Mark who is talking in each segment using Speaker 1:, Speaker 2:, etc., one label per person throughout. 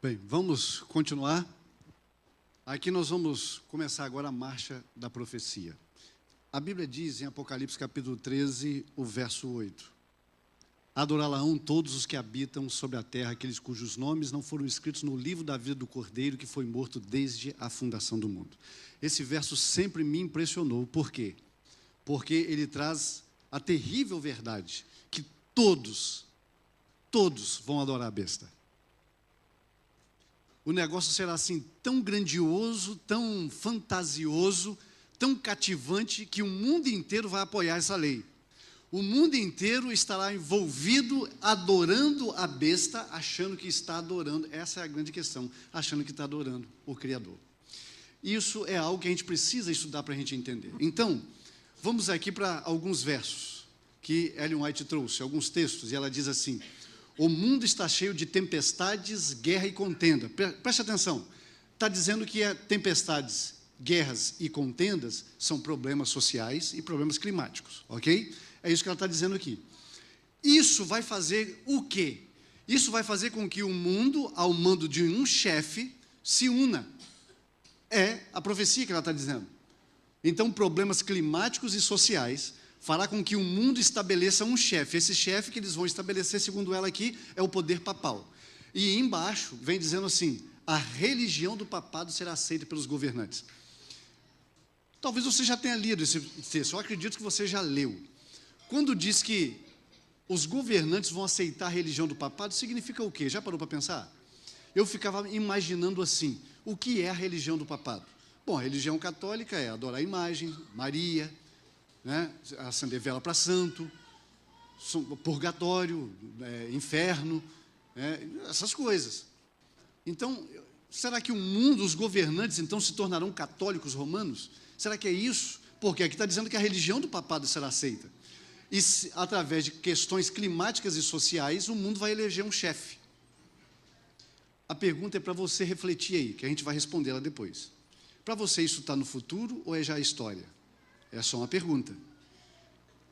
Speaker 1: Bem, vamos continuar. Aqui nós vamos começar agora a marcha da profecia. A Bíblia diz em Apocalipse capítulo 13, o verso 8: Adorá-la-ão todos os que habitam sobre a terra, aqueles cujos nomes não foram escritos no livro da vida do Cordeiro, que foi morto desde a fundação do mundo. Esse verso sempre me impressionou. Por quê? Porque ele traz a terrível verdade que todos vão adorar a besta. O negócio será assim tão grandioso, tão fantasioso, tão cativante, que o mundo inteiro vai apoiar essa lei. O mundo inteiro estará envolvido, adorando a besta, achando que está adorando, essa é a grande questão, achando que está adorando o Criador. Isso é algo que a gente precisa estudar para a gente entender. Então, vamos aqui para alguns versos que Ellen White trouxe, alguns textos, e ela diz assim: o mundo está cheio de tempestades, guerra e contenda. Preste atenção, está dizendo que tempestades, guerras e contendas são problemas sociais e problemas climáticos, ok? É isso que ela está dizendo aqui. Isso vai fazer o quê? Isso vai fazer com que o mundo, ao mando de um chefe, se una. É a profecia que ela está dizendo. Então, problemas climáticos e sociais fará com que o mundo estabeleça um chefe. Esse chefe que eles vão estabelecer, segundo ela aqui, é o poder papal. E embaixo vem dizendo assim: a religião do papado será aceita pelos governantes. Talvez você já tenha lido esse texto, eu acredito que você já leu. Quando diz que os governantes vão aceitar a religião do papado, significa o quê? Já parou para pensar? Eu ficava imaginando assim: o que é a religião do papado? Bom, a religião católica é adorar a imagem, Maria, né, acender vela para santo, purgatório, inferno, essas coisas. Então, será que o mundo, os governantes, então, se tornarão católicos romanos? Será que é isso? Porque aqui está dizendo que a religião do papado será aceita. E, através de questões climáticas e sociais, o mundo vai eleger um chefe. A pergunta é para você refletir aí, que a gente vai responder ela depois. Para você, isso está no futuro ou é já história? É só uma pergunta.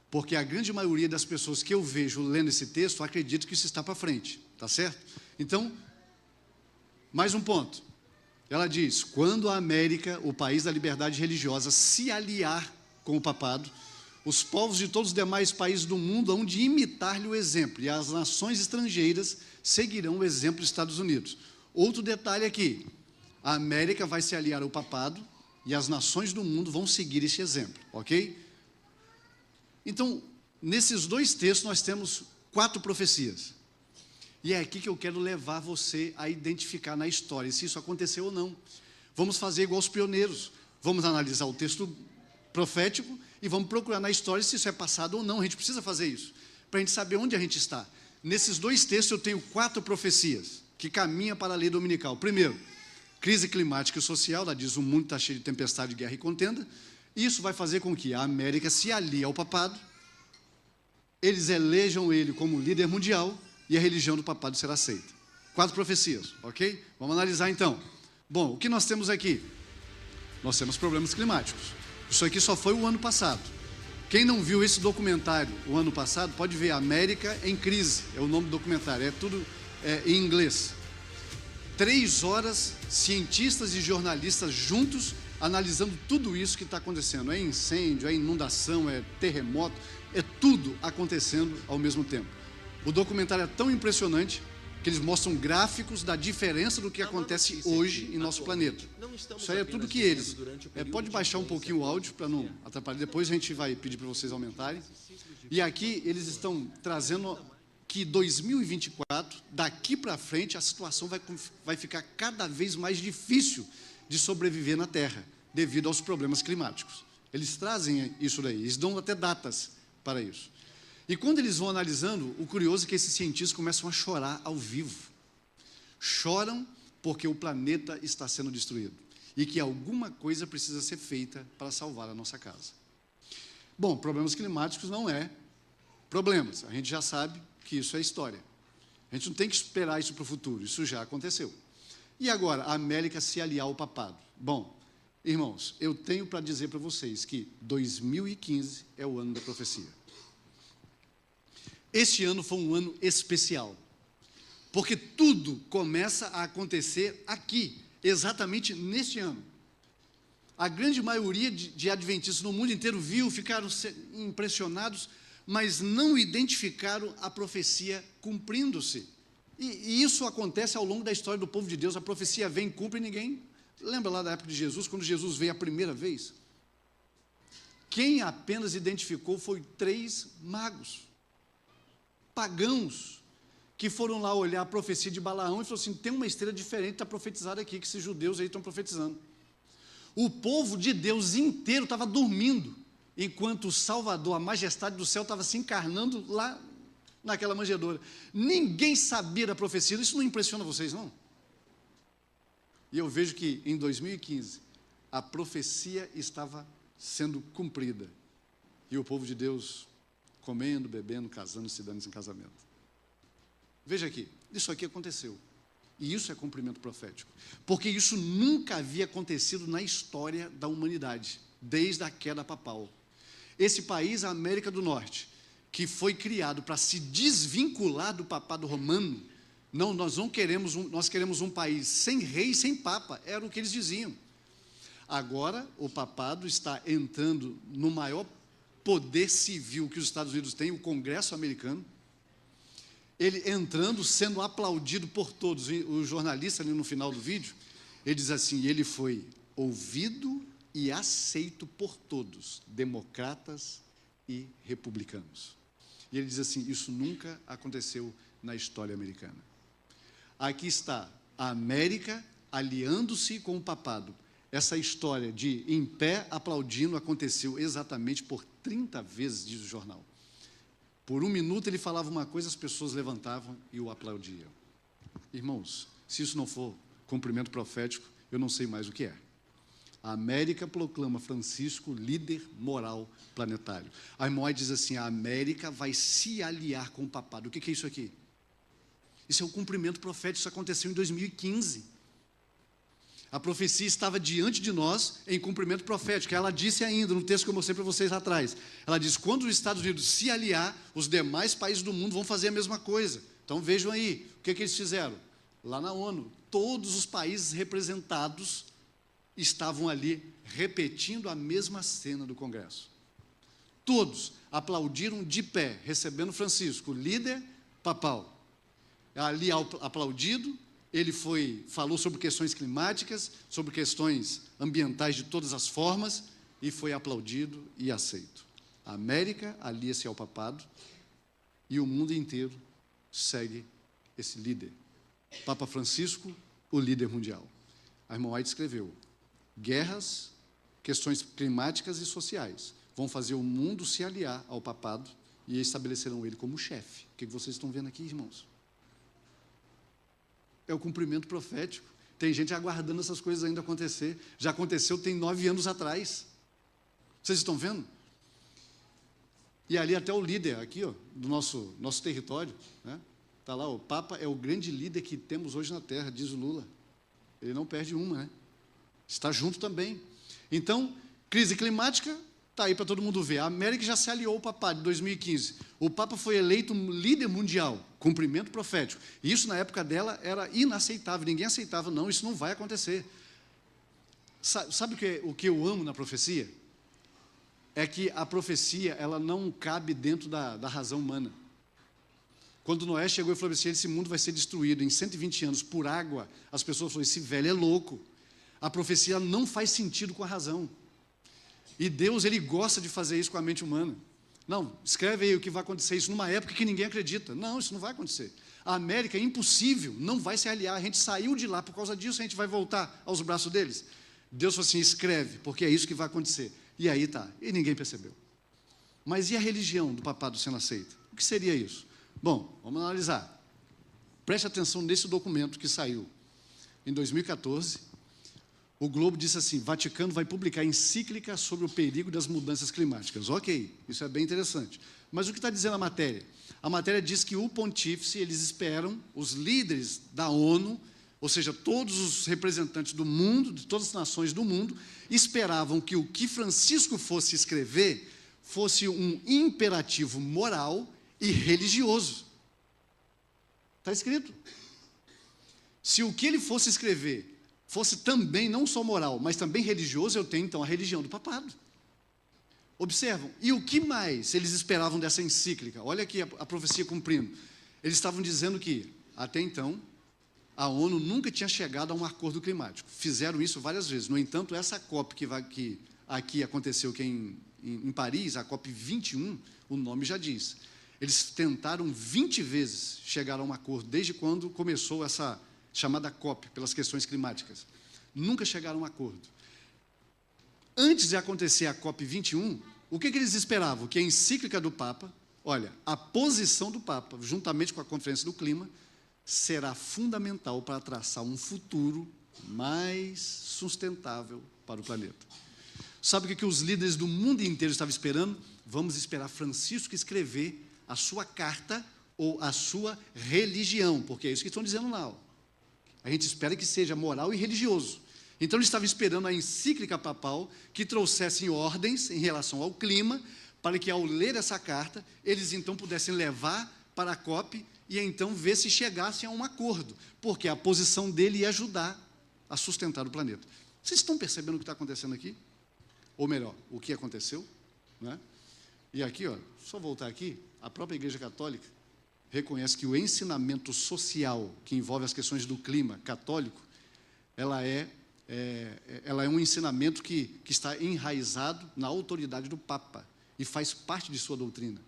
Speaker 1: Porque a grande maioria das pessoas que eu vejo lendo esse texto, acredito que isso está para frente, tá certo? Então, mais um ponto. Ela diz: quando a América, o país da liberdade religiosa, se aliar com o papado, os povos de todos os demais países do mundo hão de imitar-lhe o exemplo, e as nações estrangeiras seguirão o exemplo dos Estados Unidos. Outro detalhe aqui: a América vai se aliar ao papado, e as nações do mundo vão seguir esse exemplo, ok? Então, nesses dois textos nós temos 4 profecias. E é aqui que eu quero levar você a identificar na história se isso aconteceu ou não. Vamos fazer igual os pioneiros. Vamos analisar o texto profético e vamos procurar na história se isso é passado ou não. A gente precisa fazer isso, para a gente saber onde a gente está. Nesses dois textos eu tenho 4 profecias que caminham para a lei dominical. Primeiro, crise climática e social. Ela diz: o mundo está cheio de tempestade, guerra e contenda. Isso vai fazer com que a América se alie ao papado, eles elejam ele como líder mundial e a religião do papado será aceita. 4 profecias, ok? Vamos analisar então. Bom, o que nós temos aqui? Nós temos problemas climáticos. Isso aqui só foi o ano passado. Quem não viu esse documentário o ano passado, pode ver América em Crise, é o nome do documentário, é tudo em inglês. 3 horas, cientistas e jornalistas juntos, analisando tudo isso que está acontecendo. É incêndio, é inundação, é terremoto, é tudo acontecendo ao mesmo tempo. O documentário é tão impressionante que eles mostram gráficos da diferença do que acontece hoje em nosso planeta. Isso aí é tudo que eles... pode baixar um pouquinho o áudio para não atrapalhar, depois a gente vai pedir para vocês aumentarem. E aqui eles estão trazendo que 2024, daqui para frente, a situação vai ficar cada vez mais difícil de sobreviver na Terra, devido aos problemas climáticos. Eles trazem isso daí, eles dão até datas para isso. E quando eles vão analisando, o curioso é que esses cientistas começam a chorar ao vivo. Choram porque o planeta está sendo destruído e que alguma coisa precisa ser feita para salvar a nossa casa. Bom, problemas climáticos não é problemas, a gente já sabe que isso é história. A gente não tem que esperar isso para o futuro, isso já aconteceu. E agora, a América se aliar ao papado. Bom, irmãos, eu tenho para dizer para vocês que 2015 é o ano da profecia. Este ano foi um ano especial. Porque tudo começa a acontecer aqui, exatamente neste ano. A grande maioria de adventistas no mundo inteiro viu, ficaram impressionados, mas não identificaram a profecia cumprindo-se. E isso acontece ao longo da história do povo de Deus. A profecia vem, cumpre, e ninguém... Lembra lá da época de Jesus, quando Jesus veio a primeira vez? Quem apenas identificou foi 3 magos, pagãos, que foram lá olhar a profecia de Balaão e falaram assim, tem uma estrela diferente, está profetizada aqui, que esses judeus aí estão profetizando. O povo de Deus inteiro estava dormindo, enquanto o Salvador, a majestade do céu, estava se encarnando lá naquela manjedoura. Ninguém sabia da profecia. Isso não impressiona vocês, não? E eu vejo que em 2015, a profecia estava sendo cumprida. E o povo de Deus comendo, bebendo, casando, se dando em casamento. Veja aqui, isso aqui aconteceu. E isso é cumprimento profético. Porque isso nunca havia acontecido na história da humanidade, desde a queda papal. Esse país, a América do Norte, que foi criado para se desvincular do papado romano, não, nós queremos um país sem rei e sem papa, era o que eles diziam. Agora, o papado está entrando no maior poder civil que os Estados Unidos têm, o Congresso americano, ele entrando, sendo aplaudido por todos. O jornalista ali no final do vídeo, ele diz assim, ele foi ouvido e aceito por todos, democratas e republicanos. E ele diz assim, isso nunca aconteceu na história americana. Aqui está a América aliando-se com o papado. Essa história de em pé aplaudindo aconteceu exatamente por 30 vezes, diz o jornal. Por 1 minuto ele falava uma coisa, as pessoas levantavam e o aplaudiam. Irmãos, se isso não for cumprimento profético, eu não sei mais o que é. A América proclama Francisco líder moral planetário. A irmã White diz assim, a América vai se aliar com o papado. O que é isso aqui? Isso é o cumprimento profético, isso aconteceu em 2015. A profecia estava diante de nós em cumprimento profético. Ela disse ainda, no texto que eu mostrei para vocês atrás, ela diz, quando os Estados Unidos se aliar, os demais países do mundo vão fazer a mesma coisa. Então vejam aí, o que eles fizeram? Lá na ONU, todos os países representados estavam ali repetindo a mesma cena do Congresso. Todos aplaudiram de pé, recebendo Francisco, líder papal. Ali aplaudido, ele falou sobre questões climáticas, sobre questões ambientais de todas as formas, e foi aplaudido e aceito. A América alia-se ao papado, e o mundo inteiro segue esse líder. Papa Francisco, o líder mundial. A irmã White escreveu, guerras, questões climáticas e sociais vão fazer o mundo se aliar ao papado e estabelecerão ele como chefe. O que vocês estão vendo aqui, irmãos? É o cumprimento profético. Tem gente aguardando essas coisas ainda acontecer. Já aconteceu, tem 9 anos atrás. Vocês estão vendo? E ali até o líder, aqui, ó, do nosso território, né? Está lá, o Papa é o grande líder que temos hoje na Terra, diz o Lula. Ele não perde uma, né? Está junto também. Então, crise climática, está aí para todo mundo ver. A América já se aliou ao papado em 2015. O Papa foi eleito líder mundial, cumprimento profético. E isso, na época dela, era inaceitável. Ninguém aceitava, não, isso não vai acontecer. Sabe o que eu amo na profecia? É que a profecia, ela não cabe dentro da razão humana. Quando Noé chegou e falou assim, esse mundo vai ser destruído em 120 anos por água, as pessoas falaram, esse velho é louco. A profecia não faz sentido com a razão. E Deus, ele gosta de fazer isso com a mente humana. Não, escreve aí o que vai acontecer, isso numa época que ninguém acredita. Não, isso não vai acontecer. A América é impossível, não vai se aliar, a gente saiu de lá por causa disso, a gente vai voltar aos braços deles. Deus falou assim, escreve, porque é isso que vai acontecer. E aí tá, e ninguém percebeu. Mas e a religião do papado sendo aceita? O que seria isso? Bom, vamos analisar. Preste atenção nesse documento que saiu em 2014. O Globo disse assim, Vaticano vai publicar encíclica sobre o perigo das mudanças climáticas. Ok, isso é bem interessante. Mas o que está dizendo a matéria? A matéria diz que o pontífice, eles esperam, os líderes da ONU, ou seja, todos os representantes do mundo, de todas as nações do mundo, esperavam que o que Francisco fosse escrever fosse um imperativo moral e religioso. Está escrito. Se o que ele fosse escrever fosse também, não só moral, mas também religioso, eu tenho, então, a religião do papado. Observam. E o que mais eles esperavam dessa encíclica? Olha aqui a profecia cumprindo. Eles estavam dizendo que, até então, a ONU nunca tinha chegado a um acordo climático. Fizeram isso várias vezes. No entanto, essa COP que aqui aconteceu, que é em Paris, a COP 21, o nome já diz. Eles tentaram 20 vezes chegar a um acordo, desde quando começou essa chamada COP, pelas questões climáticas. Nunca chegaram a um acordo. Antes de acontecer a COP 21, o que eles esperavam? Que a encíclica do Papa, olha, a posição do Papa, juntamente com a Conferência do Clima, será fundamental para traçar um futuro mais sustentável para o planeta. Sabe o que os líderes do mundo inteiro estavam esperando? Vamos esperar Francisco escrever a sua carta ou a sua religião, porque é isso que estão dizendo lá. Ó. A gente espera que seja moral e religioso. Então, eles estavam esperando a encíclica papal que trouxesse ordens em relação ao clima, para que, ao ler essa carta, eles, então, pudessem levar para a COP e, então, ver se chegassem a um acordo, porque a posição dele ia ajudar a sustentar o planeta. Vocês estão percebendo o que está acontecendo aqui? Ou melhor, o que aconteceu? Né? E aqui, ó, só voltar aqui, a própria Igreja Católica reconhece que o ensinamento social que envolve as questões do clima católico, ela é um ensinamento que está enraizado na autoridade do Papa e faz parte de sua doutrina.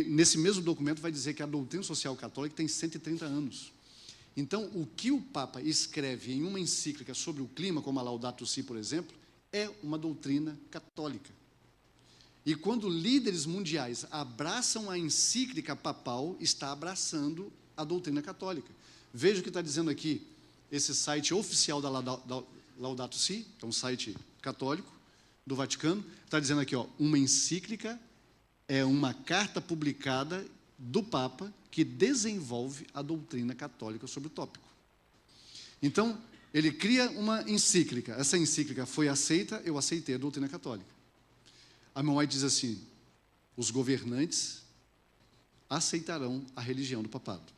Speaker 1: Nesse mesmo documento vai dizer que a doutrina social católica tem 130 anos. Então, o que o Papa escreve em uma encíclica sobre o clima, como a Laudato Si, por exemplo, é uma doutrina católica. E quando líderes mundiais abraçam a encíclica papal, está abraçando a doutrina católica. Veja o que está dizendo aqui, esse site oficial da Laudato Si, que é um site católico do Vaticano, está dizendo aqui, ó, uma encíclica é uma carta publicada do Papa que desenvolve a doutrina católica sobre o tópico. Então, ele cria uma encíclica, essa encíclica foi aceita, eu aceitei a doutrina católica. A Ellen White diz assim, os governantes aceitarão a religião do papado.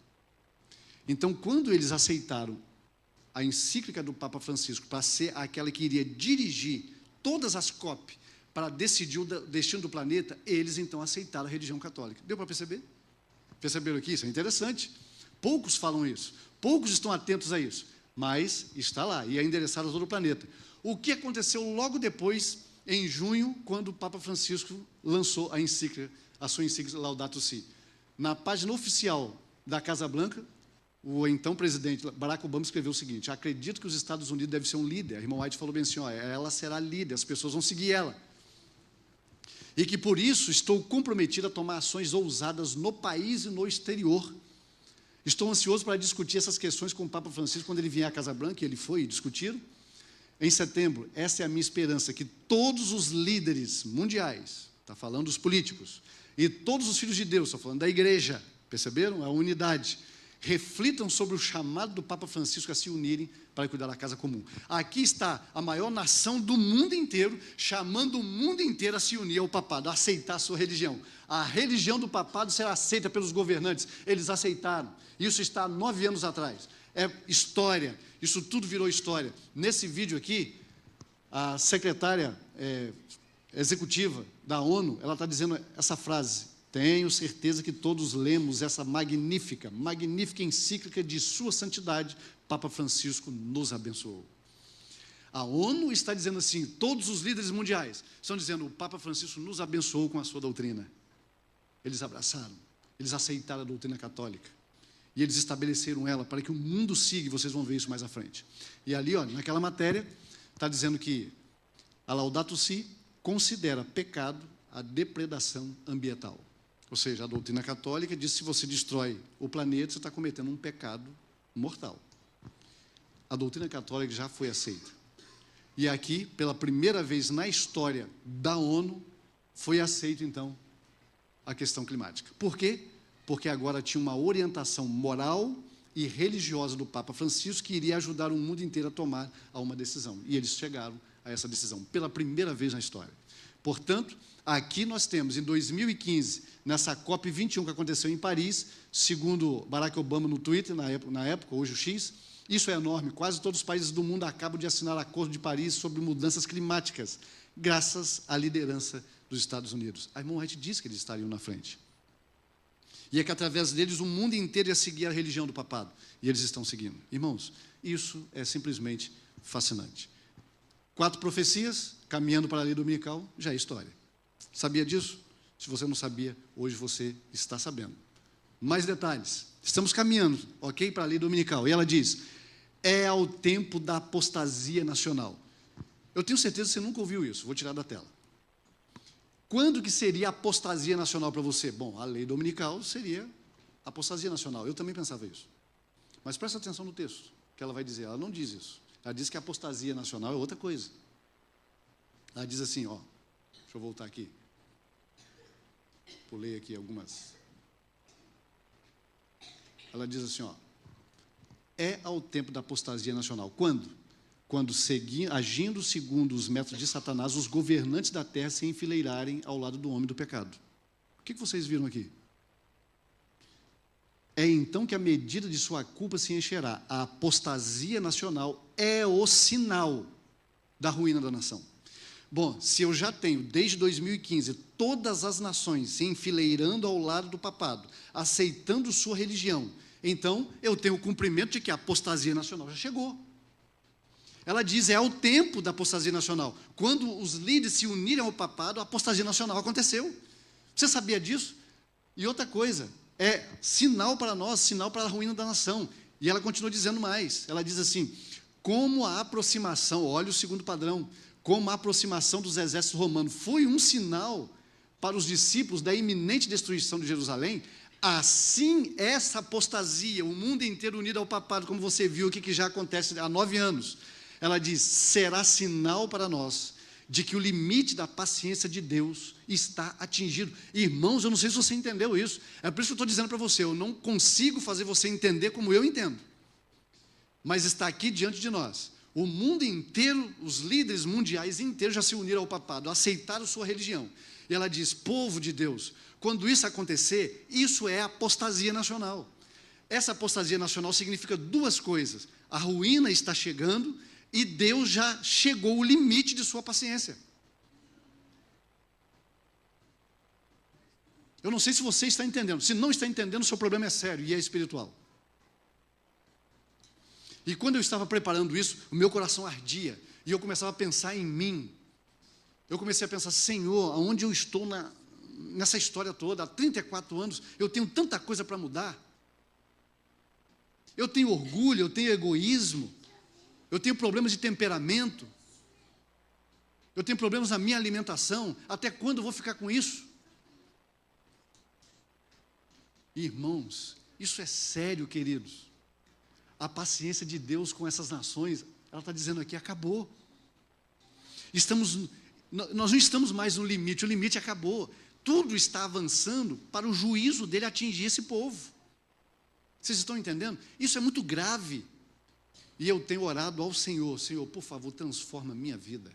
Speaker 1: Então, quando eles aceitaram a encíclica do Papa Francisco para ser aquela que iria dirigir todas as COP para decidir o destino do planeta, eles então aceitaram a religião católica. Deu para perceber? Perceberam aqui? Isso é interessante. Poucos falam isso, poucos estão atentos a isso, mas está lá, e é endereçado a todo o planeta. O que aconteceu logo depois, em junho, quando o Papa Francisco lançou a sua encíclica Laudato Si? Na página oficial da Casa Branca, o então presidente Barack Obama escreveu o seguinte, acredito que os Estados Unidos devem ser um líder. A irmã White falou bem assim, ó, ela será líder, as pessoas vão seguir ela. E que por isso estou comprometido a tomar ações ousadas no país e no exterior. Estou ansioso para discutir essas questões com o Papa Francisco quando ele vier à Casa Branca, e ele foi discutir. Em setembro, essa é a minha esperança, que todos os líderes mundiais, está falando dos políticos, e todos os filhos de Deus, estou falando da igreja, perceberam? A unidade. Reflitam sobre o chamado do Papa Francisco a se unirem para cuidar da casa comum. Aqui está a maior nação do mundo inteiro, chamando o mundo inteiro a se unir ao papado, a aceitar a sua religião. A religião do papado será aceita pelos governantes. Eles aceitaram. Isso está há 9 anos atrás. É história. Isso tudo virou história. Nesse vídeo aqui, a secretária executiva da ONU, ela está dizendo essa frase: tenho certeza que todos lemos essa magnífica encíclica de Sua Santidade, Papa Francisco nos abençoou. A ONU está dizendo assim, todos os líderes mundiais estão dizendo, o Papa Francisco nos abençoou com a sua doutrina. Eles abraçaram, eles aceitaram a doutrina católica, e eles estabeleceram ela para que o mundo siga, e vocês vão ver isso mais à frente. E ali, ó, naquela matéria, está dizendo que a Laudato Si considera pecado a depredação ambiental. Ou seja, a doutrina católica diz que se você destrói o planeta, você está cometendo um pecado mortal. A doutrina católica já foi aceita. E aqui, pela primeira vez na história da ONU, foi aceito, então, a questão climática. Por quê? Porque agora tinha uma orientação moral e religiosa do Papa Francisco que iria ajudar o mundo inteiro a tomar uma decisão. E eles chegaram a essa decisão, pela primeira vez na história. Portanto, aqui nós temos, em 2015, nessa COP 21 que aconteceu em Paris, segundo Barack Obama no Twitter, na época, hoje o X, Isso é enorme. Quase todos os países do mundo acabam de assinar o Acordo de Paris sobre mudanças climáticas, graças à liderança dos Estados Unidos. A irmã White disse que eles estariam na frente. E é que, através deles, o mundo inteiro ia seguir a religião do papado. E eles estão seguindo. Irmãos, isso é simplesmente fascinante. 4 profecias, caminhando para a lei dominical, já é história. Sabia disso? Se você não sabia, hoje você está sabendo. Mais detalhes. Estamos caminhando, ok, para a lei dominical. E ela diz, é ao tempo da apostasia nacional. Eu tenho certeza que você nunca ouviu isso. Vou tirar da tela. Quando que seria a apostasia nacional para você? Bom, a lei dominical seria apostasia nacional. Eu também pensava isso. Mas presta atenção no texto, que ela vai dizer. Ela não diz isso. Ela diz que a apostasia nacional é outra coisa. Ela diz assim, ó. Deixa eu voltar aqui. Pulei aqui algumas. Ela diz assim, ó. É ao tempo da apostasia nacional. Quando? Quando, agindo segundo os métodos de Satanás, os governantes da terra se enfileirarem ao lado do homem do pecado. O que vocês viram aqui? É então que a medida de sua culpa se encherá. A apostasia nacional é o sinal da ruína da nação. Bom, se eu já tenho, desde 2015, todas as nações se enfileirando ao lado do papado, aceitando sua religião, então eu tenho o cumprimento de que a apostasia nacional já chegou. Ela diz, é ao tempo da apostasia nacional. Quando os líderes se unirem ao papado, a apostasia nacional aconteceu. Você sabia disso? E outra coisa, é sinal para nós, sinal para a ruína da nação. E ela continua dizendo mais. Ela diz assim, como a aproximação, olha o segundo padrão, como a aproximação dos exércitos romanos foi um sinal para os discípulos da iminente destruição de Jerusalém, assim essa apostasia, o mundo inteiro unido ao papado, como você viu aqui que já acontece há 9 anos, ela diz, será sinal para nós de que o limite da paciência de Deus está atingido. Irmãos, eu não sei se você entendeu isso, é por isso que eu estou dizendo para você, eu não consigo fazer você entender como eu entendo, mas está aqui diante de nós. O mundo inteiro, os líderes mundiais inteiros já se uniram ao papado, aceitaram sua religião. E ela diz, povo de Deus, quando isso acontecer, isso é apostasia nacional. Essa apostasia nacional significa 2 coisas. A ruína está chegando e Deus já chegou ao limite de sua paciência. Eu não sei se você está entendendo. Se não está entendendo, o seu problema é sério e é espiritual. E quando eu estava preparando isso, o meu coração ardia. E eu começava a pensar em mim. Eu comecei a pensar, Senhor, aonde eu estou nessa história toda? Há 34 anos, eu tenho tanta coisa para mudar. Eu tenho orgulho, eu tenho egoísmo. Eu tenho problemas de temperamento. Eu tenho problemas na minha alimentação. Até quando eu vou ficar com isso? Irmãos, isso é sério, queridos. A paciência de Deus com essas nações, ela está dizendo aqui, acabou. Nós não estamos mais no limite, o limite acabou. Tudo está avançando para o juízo dele atingir esse povo. Vocês estão entendendo? Isso é muito grave. E eu tenho orado ao Senhor, Senhor, por favor, transforma a minha vida.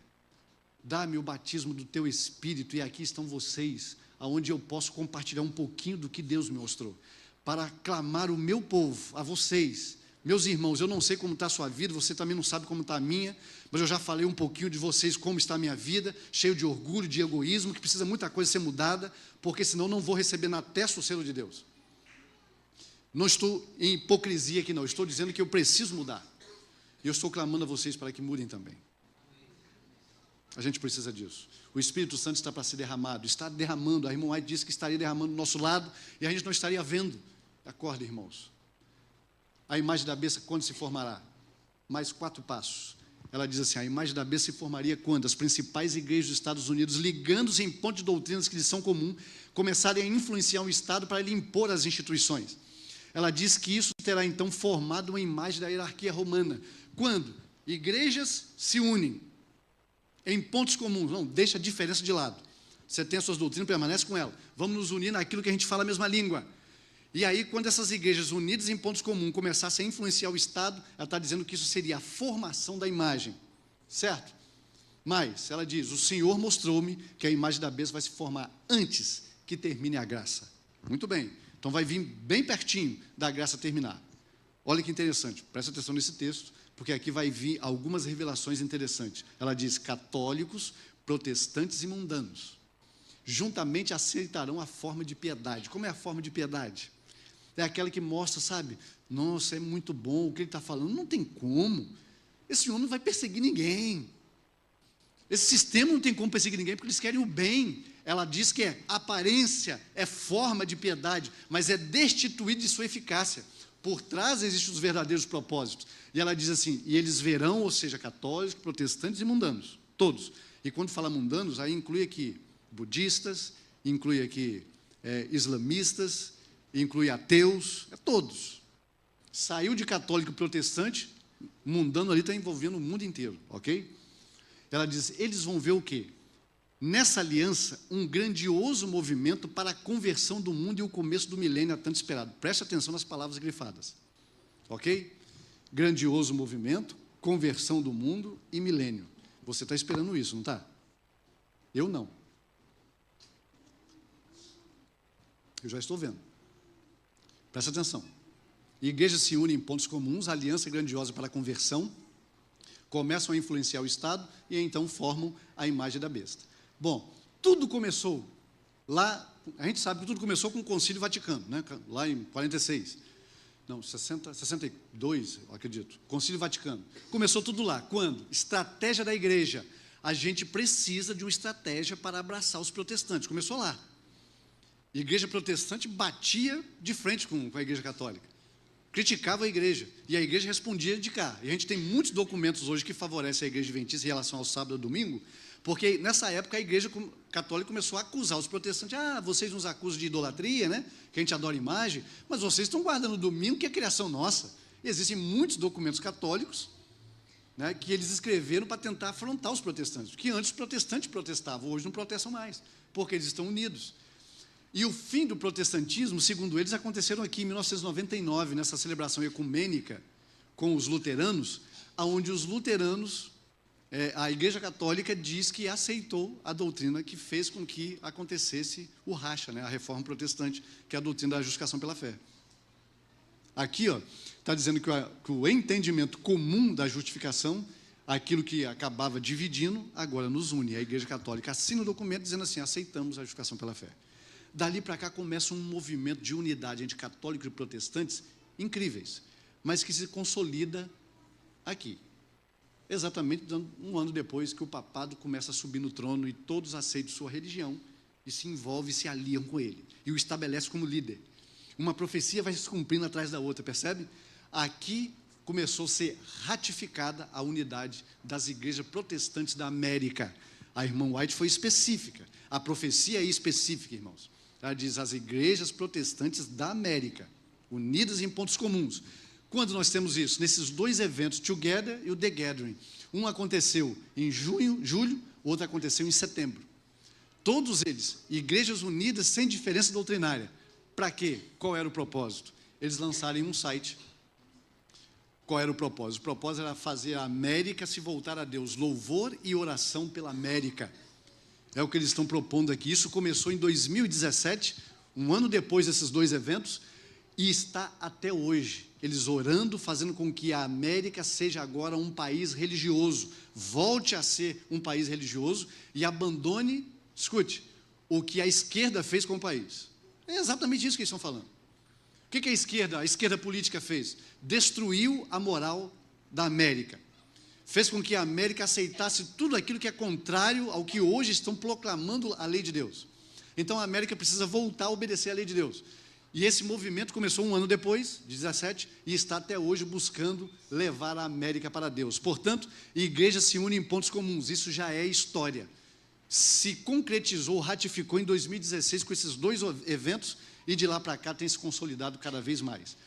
Speaker 1: Dá-me o batismo do teu Espírito, e aqui estão vocês, aonde eu posso compartilhar um pouquinho do que Deus me mostrou, para clamar o meu povo, a vocês, meus irmãos. Eu não sei como está a sua vida, você também não sabe como está a minha, mas eu já falei um pouquinho de vocês, como está a minha vida, cheio de orgulho, de egoísmo, que precisa muita coisa ser mudada, porque senão não vou receber na testa o selo de Deus. Não estou em hipocrisia aqui não, estou dizendo que eu preciso mudar. E eu estou clamando a vocês para que mudem também. A gente precisa disso. O Espírito Santo está para ser derramado, está derramando. A irmã White disse que estaria derramando do nosso lado e a gente não estaria vendo. Acorda, irmãos. A imagem da besta quando se formará? Mais 4 passos. Ela diz assim, a imagem da besta se formaria quando as principais igrejas dos Estados Unidos, ligando-se em ponto de doutrinas que lhes são comum, começarem a influenciar o Estado para ele impor as instituições. Ela diz que isso terá então formado uma imagem da hierarquia romana. Quando igrejas se unem em pontos comuns, não, deixa a diferença de lado. Você tem as suas doutrinas, permanece com ela. Vamos nos unir naquilo que a gente fala a mesma língua. E aí, quando essas igrejas unidas em pontos comuns começassem a influenciar o Estado, ela está dizendo que isso seria a formação da imagem. Certo? Mas, ela diz, o Senhor mostrou-me que a imagem da besta vai se formar antes que termine a graça. Muito bem. Então vai vir bem pertinho da graça terminar. Olha que interessante, presta atenção nesse texto, porque aqui vai vir algumas revelações interessantes. Ela diz: católicos, protestantes e mundanos juntamente aceitarão a forma de piedade. Como é a forma de piedade? É aquela que mostra, sabe, nossa, é muito bom o que ele está falando. Não tem como. Esse homem não vai perseguir ninguém. Esse sistema não tem como perseguir ninguém, porque eles querem o bem. Ela diz que é aparência, é forma de piedade, mas é destituído de sua eficácia. Por trás existem os verdadeiros propósitos. E ela diz assim: e eles verão, ou seja, católicos, protestantes e mundanos, todos. E quando fala mundanos, aí inclui aqui budistas, inclui aqui islamistas, inclui ateus, todos. Saiu de católico e protestante, mundano ali está envolvendo o mundo inteiro, ok? Ela diz: eles vão ver o quê? Nessa aliança, um grandioso movimento para a conversão do mundo e o começo do milênio há tanto esperado. Preste atenção nas palavras grifadas, ok? Grandioso movimento, conversão do mundo e milênio. Você está esperando isso, não está? Eu não. Eu já estou vendo. Presta atenção. Igrejas se unem em pontos comuns, aliança grandiosa para a conversão, começam a influenciar o Estado e então formam a imagem da besta. Bom, tudo começou lá, a gente sabe que tudo começou com o Concílio Vaticano, né? Lá em 46, não, 62, eu acredito, Concílio Vaticano. Começou tudo lá. Quando? Estratégia da igreja. A gente precisa de uma estratégia para abraçar os protestantes. Começou lá. A igreja protestante batia de frente com a igreja católica, criticava a igreja, e a igreja respondia de cá. E a gente tem muitos documentos hoje que favorecem a igreja adventista em relação ao sábado e ao domingo, porque nessa época a igreja católica começou a acusar os protestantes: vocês nos acusam de idolatria, né? Que a gente adora imagem, mas vocês estão guardando o domingo, que é criação nossa. E existem muitos documentos católicos, né, que eles escreveram para tentar afrontar os protestantes, porque antes os protestantes protestavam, hoje não protestam mais, porque eles estão unidos. E o fim do protestantismo, segundo eles, aconteceram aqui em 1999, nessa celebração ecumênica com os luteranos, onde os luteranos, a Igreja Católica diz que aceitou a doutrina que fez com que acontecesse o racha, né, a reforma protestante, que é a doutrina da justificação pela fé. Aqui está dizendo que o entendimento comum da justificação, aquilo que acabava dividindo, agora nos une. A Igreja Católica assina o documento dizendo assim: aceitamos a justificação pela fé. Dali para cá começa um movimento de unidade entre católicos e protestantes incríveis, mas que se consolida aqui. Exatamente um ano depois que o papado começa a subir no trono e todos aceitam sua religião e se envolvem e se aliam com ele, e o estabelece como líder. Uma profecia vai se cumprindo atrás da outra, percebe? Aqui começou a ser ratificada a unidade das igrejas protestantes da América. A irmã White foi específica, a profecia é específica, irmãos. Ela diz: as igrejas protestantes da América, unidas em pontos comuns. Quando nós temos isso? Nesses dois eventos, Together e o The Gathering. Um aconteceu em julho, o outro aconteceu em setembro. Todos eles, igrejas unidas sem diferença doutrinária. Para quê? Qual era o propósito? Eles lançarem um site. Qual era o propósito? O propósito era fazer a América se voltar a Deus. Louvor e oração pela América. É o que eles estão propondo aqui. Isso começou em 2017, um ano depois desses dois eventos, e está até hoje. Eles orando, fazendo com que a América seja agora um país religioso, volte a ser um país religioso e abandone, escute, o que a esquerda fez com o país. É exatamente isso que eles estão falando. O que a esquerda política fez? Destruiu a moral da América. Fez com que a América aceitasse tudo aquilo que é contrário ao que hoje estão proclamando a lei de Deus. Então a América precisa voltar a obedecer a lei de Deus. E esse movimento começou um ano depois, de 17, e está até hoje buscando levar a América para Deus. Portanto, igrejas se unem em pontos comuns, isso já é história. Se concretizou, ratificou em 2016 com esses dois eventos, e de lá para cá tem se consolidado cada vez mais.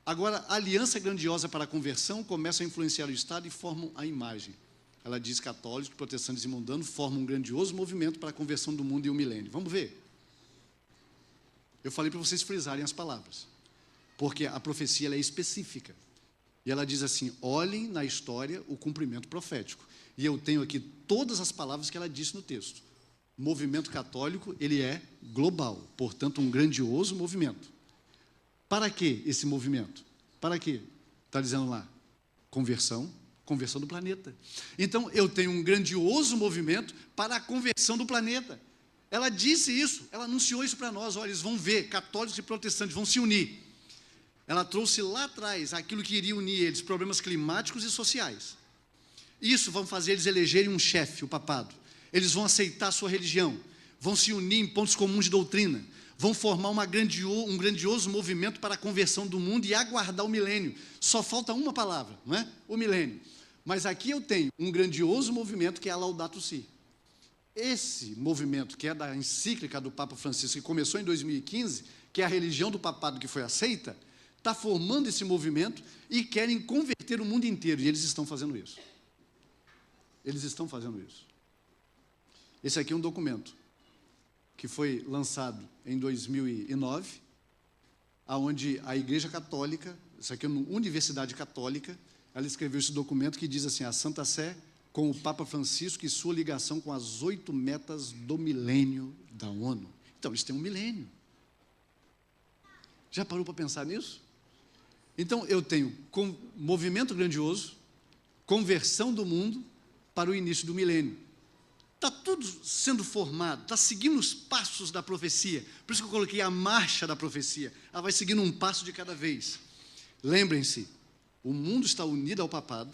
Speaker 1: Agora, a aliança grandiosa para a conversão começa a influenciar o Estado e formam a imagem. Ela diz: católicos, protestantes e mundanos formam um grandioso movimento para a conversão do mundo e o milênio. Vamos ver? Eu falei para vocês frisarem as palavras, porque a profecia ela é específica. E ela diz assim: olhem na história o cumprimento profético. E eu tenho aqui todas as palavras que ela disse no texto. O movimento católico, ele é global, portanto, um grandioso movimento. Para que esse movimento? Para quê? Está dizendo lá, conversão do planeta. Então, eu tenho um grandioso movimento para a conversão do planeta. Ela disse isso, ela anunciou isso para nós, olha, eles vão ver, católicos e protestantes vão se unir. Ela trouxe lá atrás aquilo que iria unir eles, problemas climáticos e sociais. Isso vão fazer eles elegerem um chefe, o papado. Eles vão aceitar a sua religião, vão se unir em pontos comuns de doutrina, vão formar um grandioso movimento para a conversão do mundo e aguardar o milênio. Só falta uma palavra, não é? O milênio. Mas aqui eu tenho um grandioso movimento que é a Laudato Si. Esse movimento, que é da encíclica do Papa Francisco, que começou em 2015, que é a religião do papado que foi aceita, está formando esse movimento e querem converter o mundo inteiro, e eles estão fazendo isso. Eles estão fazendo isso. Esse aqui é um documento que foi lançado em 2009, onde a Igreja Católica, isso aqui é uma Universidade Católica, ela escreveu esse documento que diz assim, a Santa Sé com o Papa Francisco e sua ligação com as 8 metas do milênio da ONU. Então, eles têm um milênio. Já parou para pensar nisso? Então, eu tenho movimento grandioso, conversão do mundo para o início do milênio. Está tudo sendo formado, está seguindo os passos da profecia. Por isso que eu coloquei a marcha da profecia. Ela vai seguindo um passo de cada vez. Lembrem-se, o mundo está unido ao papado,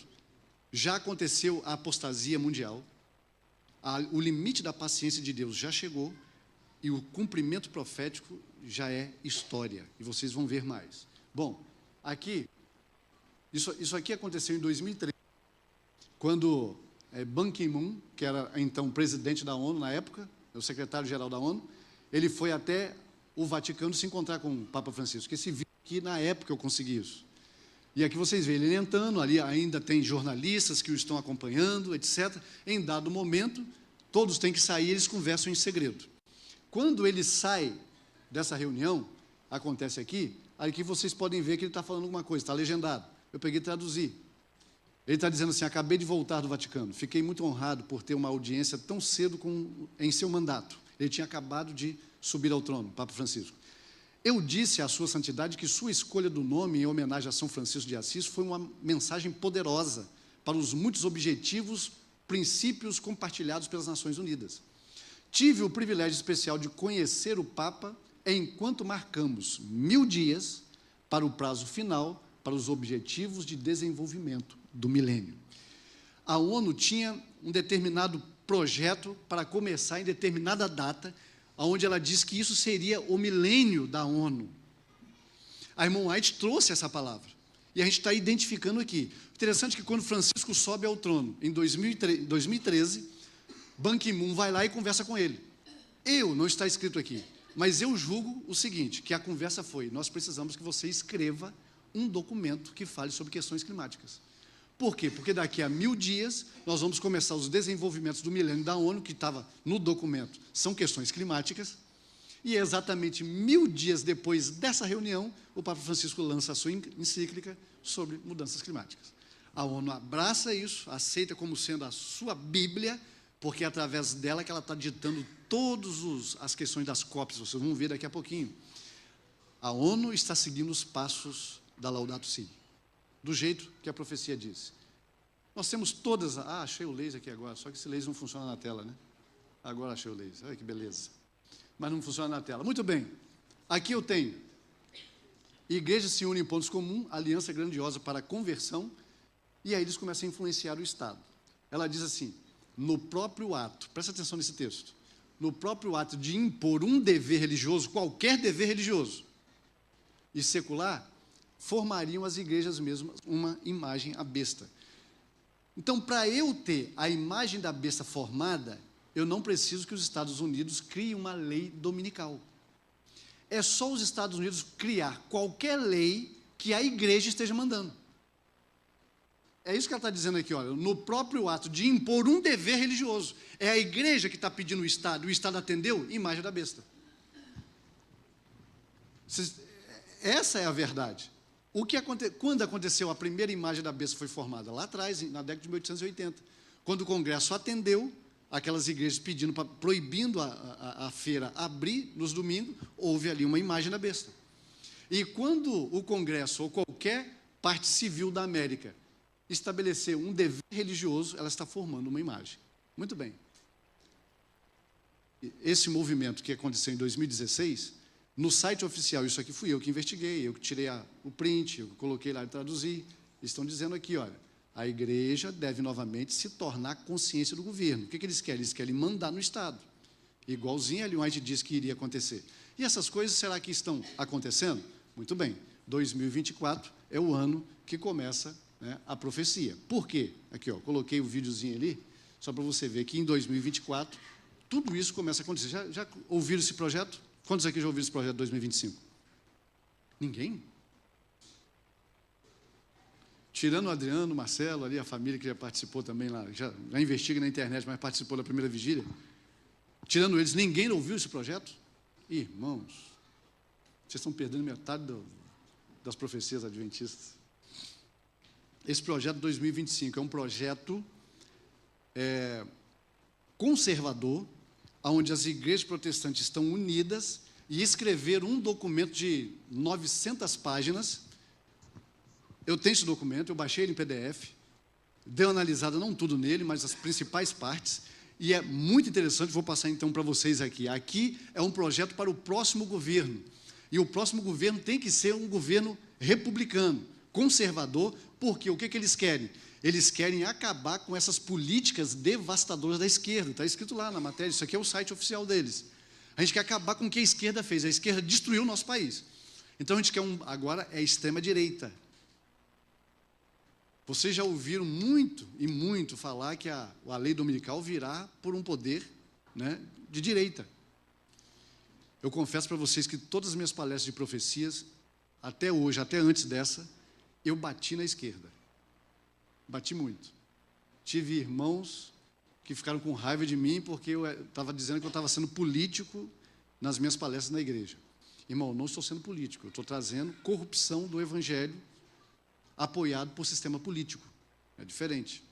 Speaker 1: já aconteceu a apostasia mundial, o limite da paciência de Deus já chegou, e o cumprimento profético já é história, e vocês vão ver mais. Bom, aqui, isso aqui aconteceu em 2003, quando Ban Ki-moon, que era então presidente da ONU na época, o secretário-geral da ONU, ele foi até o Vaticano se encontrar com o Papa Francisco. Esse vídeo aqui, na época, eu consegui isso. E aqui vocês veem ele entrando, ali ainda tem jornalistas que o estão acompanhando, etc. Em dado momento, todos têm que sair, eles conversam em segredo. Quando ele sai dessa reunião, acontece aqui vocês podem ver que ele está falando alguma coisa, está legendado. Eu peguei e traduzi. Ele está dizendo assim, acabei de voltar do Vaticano, fiquei muito honrado por ter uma audiência tão cedo em seu mandato. Ele tinha acabado de subir ao trono, Papa Francisco. Eu disse à sua santidade que sua escolha do nome em homenagem a São Francisco de Assis foi uma mensagem poderosa para os muitos objetivos, princípios compartilhados pelas Nações Unidas. Tive o privilégio especial de conhecer o Papa enquanto marcamos 1000 dias para o prazo final para os objetivos de desenvolvimento do milênio. A ONU tinha um determinado projeto para começar em determinada data, onde ela diz que isso seria o milênio da ONU. A irmã White trouxe essa palavra, e a gente está identificando aqui. Interessante que quando Francisco sobe ao trono, em 2013, Ban Ki-moon vai lá e conversa com ele. Não está escrito aqui, mas eu julgo o seguinte, que a conversa foi, nós precisamos que você escreva um documento que fale sobre questões climáticas. Por quê? Porque daqui a 1000 dias nós vamos começar os desenvolvimentos do milênio da ONU, que estava no documento, são questões climáticas, e exatamente 1000 dias depois dessa reunião, o Papa Francisco lança a sua encíclica sobre mudanças climáticas. A ONU abraça isso, aceita como sendo a sua Bíblia, porque é através dela que ela está ditando todas as questões das COPs, vocês vão ver daqui a pouquinho. A ONU está seguindo os passos da Laudato Si, do jeito que a profecia diz. Nós temos todas... achei o laser aqui agora, só que esse laser não funciona na tela, né? Agora achei o laser, olha que beleza. Mas não funciona na tela. Muito bem, aqui eu tenho igrejas se unem em pontos comuns, aliança grandiosa para a conversão, e aí eles começam a influenciar o Estado. Ela diz assim, no próprio ato, presta atenção nesse texto, no próprio ato de impor um dever religioso, qualquer dever religioso e secular, formariam as igrejas mesmas uma imagem à besta. Então, para eu ter a imagem da besta formada, eu não preciso que os Estados Unidos criem uma lei dominical. É só os Estados Unidos criar qualquer lei que a igreja esteja mandando. É isso que ela está dizendo aqui, olha, no próprio ato de impor um dever religioso. É a igreja que está pedindo o Estado atendeu, imagem da besta. Essa é a verdade. Quando aconteceu a primeira imagem da besta foi formada? Lá atrás, na década de 1880, quando o Congresso atendeu aquelas igrejas proibindo a feira abrir nos domingos, houve ali uma imagem da besta. E quando o Congresso ou qualquer parte civil da América estabelecer um dever religioso, ela está formando uma imagem. Muito bem. Esse movimento que aconteceu em 2016, no site oficial, isso aqui fui eu que investiguei, eu que tirei o print, eu coloquei lá e traduzi, estão dizendo aqui, olha, a igreja deve novamente se tornar consciência do governo. O que eles querem? Eles querem mandar no Estado, igualzinho a Ellen White disse que iria acontecer. E essas coisas, será que estão acontecendo? Muito bem, 2024 é o ano que começa, né, a profecia. Por quê? Aqui, ó, coloquei o videozinho ali, só para você ver que em 2024, tudo isso começa a acontecer. Já ouviram esse projeto? Quantos aqui já ouviram esse projeto de 2025? Ninguém? Tirando o Adriano, o Marcelo, ali, a família que já participou também lá, já investiga na internet, mas participou da primeira vigília. Tirando eles, ninguém ouviu esse projeto? Irmãos, vocês estão perdendo metade das profecias adventistas. Esse projeto de 2025 é um projeto conservador, onde as igrejas protestantes estão unidas e escreveram um documento de 900 páginas. Eu tenho esse documento, eu baixei ele em PDF, dei uma analisada, não tudo nele, mas as principais partes, e é muito interessante, vou passar então para vocês aqui. Aqui é um projeto para o próximo governo, e o próximo governo tem que ser um governo republicano, conservador, porque o que eles querem? Eles querem acabar com essas políticas devastadoras da esquerda, está escrito lá na matéria, isso aqui é o site oficial deles. A gente quer acabar com o que a esquerda fez, a esquerda destruiu o nosso país. Então a gente quer agora é extrema-direita. Vocês já ouviram muito e muito falar que a lei dominical virá por um poder, né, de direita. Eu confesso para vocês que todas as minhas palestras de profecias, até hoje, até antes dessa, eu bati na esquerda. Bati muito. Tive irmãos que ficaram com raiva de mim porque eu estava dizendo que eu estava sendo político nas minhas palestras na igreja. Irmão, não estou sendo político, eu estou trazendo corrupção do evangelho apoiado por sistema político. É diferente.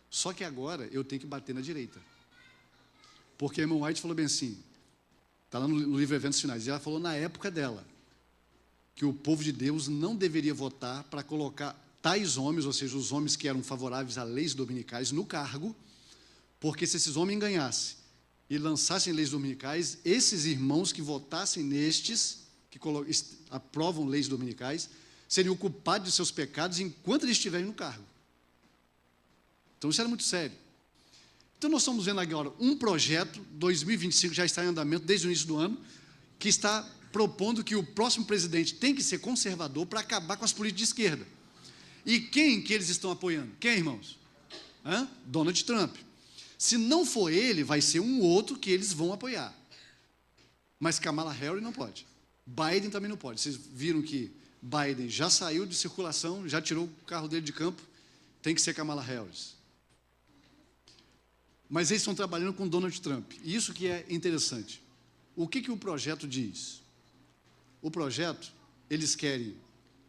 Speaker 1: Só que agora eu tenho que bater na direita. Porque a irmã White falou bem assim, está lá no livro Eventos Finais, e ela falou na época dela, que o povo de Deus não deveria votar para colocar tais homens, ou seja, os homens que eram favoráveis a leis dominicais, no cargo, porque se esses homens ganhassem e lançassem leis dominicais, esses irmãos que votassem nestes, que aprovam leis dominicais, seriam culpados de seus pecados enquanto eles estiverem no cargo. Então isso era muito sério. Então nós estamos vendo agora um projeto, 2025 já está em andamento desde o início do ano, que está propondo que o próximo presidente tem que ser conservador para acabar com as políticas de esquerda. E quem que eles estão apoiando? Quem, irmãos? Donald Trump. Se não for ele, vai ser um outro que eles vão apoiar. Mas Kamala Harris não pode. Biden também não pode. Vocês viram que Biden já saiu de circulação, já tirou o carro dele de campo, tem que ser Kamala Harris. Mas eles estão trabalhando com Donald Trump. E isso que é interessante. O que o projeto diz? O projeto, eles querem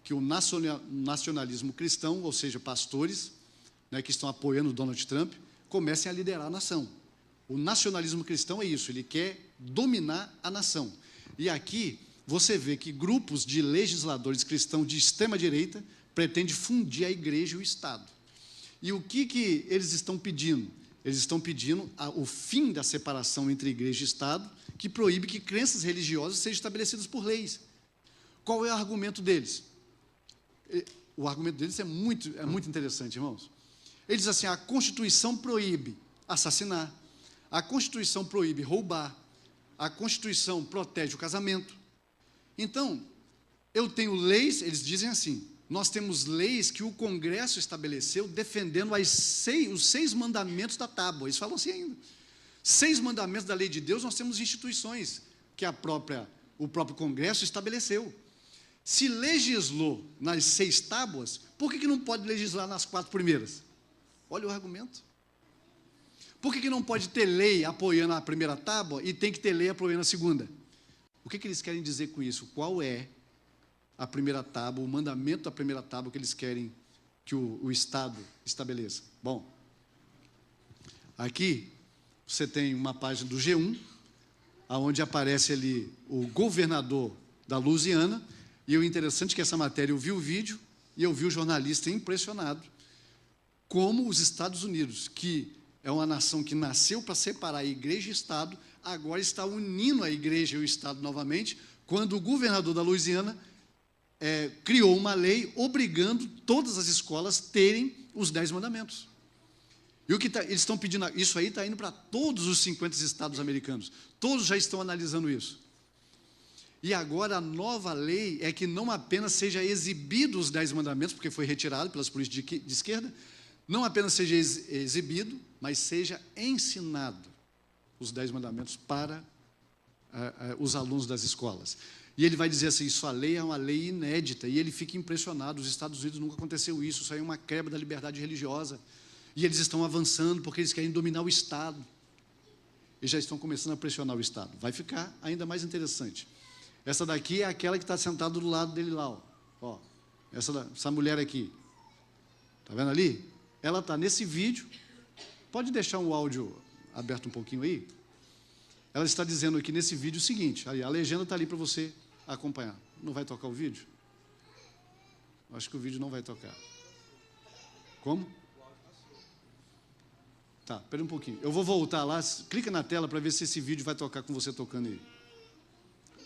Speaker 1: que o nacionalismo cristão, ou seja, pastores, né, que estão apoiando Donald Trump, comecem a liderar a nação. O nacionalismo cristão é isso, ele quer dominar a nação. E aqui você vê que grupos de legisladores cristãos de extrema-direita pretendem fundir a igreja e o Estado. E o que eles estão pedindo? Eles estão pedindo o fim da separação entre igreja e Estado, que proíbe que crenças religiosas sejam estabelecidas por leis. Qual é o argumento deles? O argumento deles é muito interessante, irmãos. Eles dizem assim, a Constituição proíbe assassinar, a Constituição proíbe roubar, a Constituição protege o casamento. Então, eu tenho leis, eles dizem assim, nós temos leis que o Congresso estabeleceu defendendo os 6 mandamentos da tábua. Eles falam assim ainda. 6 mandamentos da lei de Deus, nós temos instituições que o próprio Congresso estabeleceu. Se legislou nas 6 tábuas, por que não pode legislar nas 4 primeiras? Olha o argumento. Por que não pode ter lei apoiando a primeira tábua e tem que ter lei apoiando a segunda? O que eles querem dizer com isso? Qual é a primeira tábua, o mandamento da primeira tábua que eles querem que o Estado estabeleça? Bom, aqui você tem uma página do G1, onde aparece ali o governador da Louisiana, e o interessante é que essa matéria, eu vi o vídeo, e eu vi o jornalista impressionado como os Estados Unidos, que é uma nação que nasceu para separar a igreja e Estado, agora está unindo a igreja e o Estado novamente, quando o governador da Louisiana criou uma lei obrigando todas as escolas a terem os 10 mandamentos. E o que eles estão pedindo, isso aí está indo para todos os 50 estados americanos, todos já estão analisando isso. E agora a nova lei é que não apenas seja exibido os 10 mandamentos, porque foi retirado pelas polícias de esquerda, não apenas seja exibido, mas seja ensinado os 10 mandamentos para os alunos das escolas. E ele vai dizer assim, sua lei é uma lei inédita, e ele fica impressionado, os Estados Unidos nunca aconteceu isso aí é uma quebra da liberdade religiosa, e eles estão avançando porque eles querem dominar o Estado, e já estão começando a pressionar o Estado. Vai ficar ainda mais interessante. Essa daqui é aquela que está sentada do lado dele lá, ó. Essa mulher aqui, está vendo ali? Ela está nesse vídeo, pode deixar o áudio aberto um pouquinho aí? Ela está dizendo aqui nesse vídeo o seguinte, a legenda está ali para você acompanhar. Não vai tocar o vídeo? Acho que o vídeo não vai tocar. Como? Tá, espera um pouquinho. Eu vou voltar lá, clica na tela para ver se esse vídeo vai tocar com você tocando aí.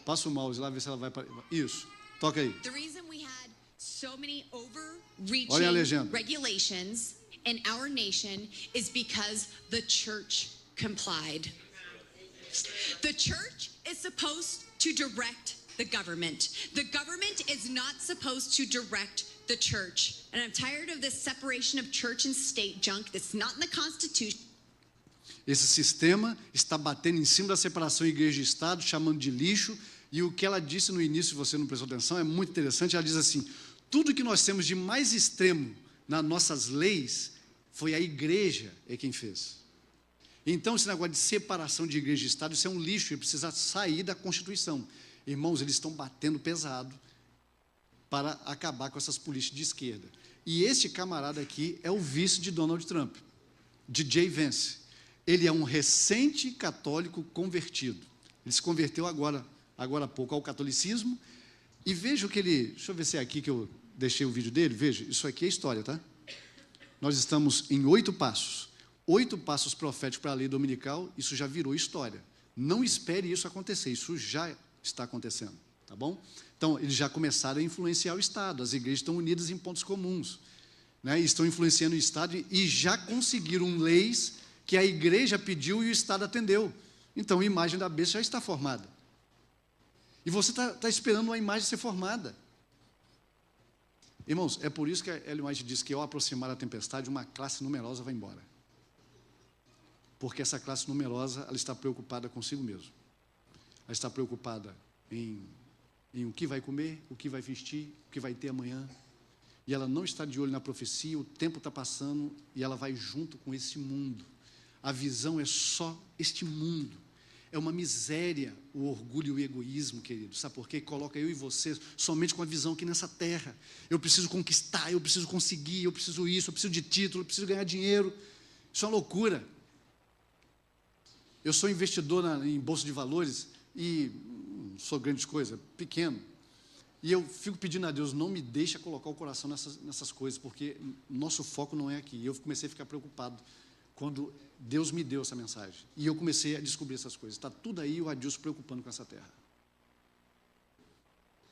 Speaker 1: Passa o mouse lá, vê se ela vai... Isso, toca aí. Olha a legenda.
Speaker 2: Regulations in our nation is because the church complied. The church is supposed to direct the government. The government is not supposed to direct the church. And I'm tired of this separation of church and state junk that's not in the Constitution.
Speaker 1: Esse sistema está batendo em cima da separação igreja e Estado, chamando de lixo, e o que ela disse no início, se você não prestou atenção, é muito interessante. Ela diz assim, tudo que nós temos de mais extremo nas nossas leis, foi a igreja quem fez. Então, esse negócio de separação de igreja e Estado, isso é um lixo, ele precisa sair da Constituição. Irmãos, eles estão batendo pesado para acabar com essas políticas de esquerda. E este camarada aqui é o vice de Donald Trump, de Jay Vance. Ele é um recente católico convertido. Ele se converteu agora há pouco ao catolicismo, e veja o que ele... Deixa eu ver se é aqui que eu deixei o vídeo dele, veja, isso aqui é história, tá? Nós estamos em 8 passos. 8 passos proféticos para a lei dominical, isso já virou história. Não espere isso acontecer, isso já está acontecendo, tá bom? Então, eles já começaram a influenciar o Estado, as igrejas estão unidas em pontos comuns, né? Estão influenciando o Estado e já conseguiram leis que a igreja pediu e o Estado atendeu. Então, a imagem da besta já está formada. E você está esperando uma imagem ser formada. Irmãos, é por isso que a Ellen White diz que ao aproximar a tempestade, uma classe numerosa vai embora. Porque essa classe numerosa, ela está preocupada consigo mesmo. Ela está preocupada em o que vai comer, o que vai vestir, o que vai ter amanhã. E ela não está de olho na profecia, o tempo está passando e ela vai junto com esse mundo. A visão é só este mundo. É uma miséria o orgulho e o egoísmo, querido. Sabe por quê? Coloca eu e você somente com a visão aqui nessa terra. Eu preciso conquistar, eu preciso conseguir, eu preciso isso, eu preciso de título, eu preciso ganhar dinheiro. Isso é uma loucura. Eu sou investidor em bolsa de valores e não sou grande coisa, pequeno. E eu fico pedindo a Deus, não me deixa colocar o coração nessas coisas, porque nosso foco não é aqui. E eu comecei a ficar preocupado quando Deus me deu essa mensagem. E eu comecei a descobrir essas coisas. Está tudo aí o Adilson preocupando com essa terra.